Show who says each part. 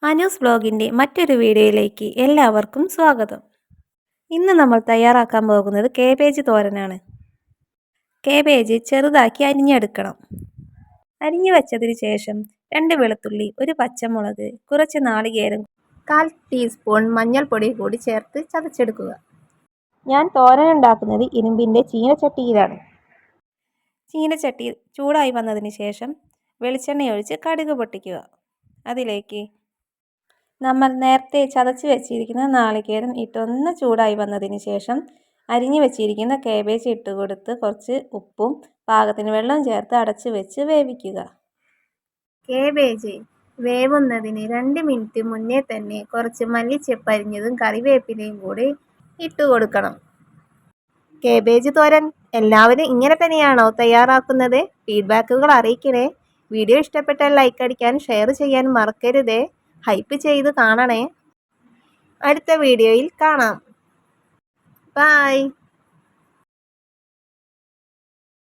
Speaker 1: അനൂസ് വ്ലോഗിൻ്റെ മറ്റൊരു വീഡിയോയിലേക്ക് എല്ലാവർക്കും സ്വാഗതം. ഇന്ന് നമ്മൾ തയ്യാറാക്കാൻ പോകുന്നത് കേബേജ് തോരനാണ്. കേബേജ് ചെറുതാക്കി അരിഞ്ഞെടുക്കണം. അരിഞ്ഞു വെച്ചതിന് ശേഷം 2 വെളുത്തുള്ളി, 1 പച്ചമുളക്, കുറച്ച് നാളികേരം, 1/4 ടീസ്പൂൺ മഞ്ഞൾപ്പൊടി കൂടി ചേർത്ത് ചതച്ചെടുക്കുക. ഞാൻ തോരൻ ഉണ്ടാക്കുന്നത് ഇരുമ്പിൻ്റെ ചീനച്ചട്ടിയിലാണ്. ചീനച്ചട്ടി ചൂടായി വന്നതിന് ശേഷം വെളിച്ചെണ്ണയൊഴിച്ച് കടുക് പൊട്ടിക്കുക. അതിലേക്ക് നമ്മൾ നേരത്തെ ചതച്ച് വെച്ചിരിക്കുന്ന നാളികേരം ഇട്ടൊന്ന് ചൂടായി വന്നതിന് ശേഷം അരിഞ്ഞു വെച്ചിരിക്കുന്ന കേബേജ് ഇട്ട് കൊടുത്ത് കുറച്ച് ഉപ്പും പാകത്തിന് വെള്ളം ചേർത്ത് അടച്ച് വെച്ച് വേവിക്കുക. കേബേജ് വേവുന്നതിന് 2 മിനിറ്റ് മുന്നേ തന്നെ കുറച്ച് മല്ലിച്ചപ്പ് അരിഞ്ഞതും കറിവേപ്പിലയും കൂടി ഇട്ട് കൊടുക്കണം. കേബേജ് തോരൻ എല്ലാവരും ഇങ്ങനെ തന്നെയാണോ തയ്യാറാക്കുന്നത്? ഫീഡ്ബാക്കുകൾ അറിയിക്കണേ. വീഡിയോ ഇഷ്ടപ്പെട്ടാൽ ലൈക്ക് അടിക്കാനും ഷെയർ ചെയ്യാനും മറക്കരുതേ. ഹൈപ്പ് ചെയ്ത് കാണണേ. അടുത്ത വീഡിയോയിൽ കാണാം. ബൈ.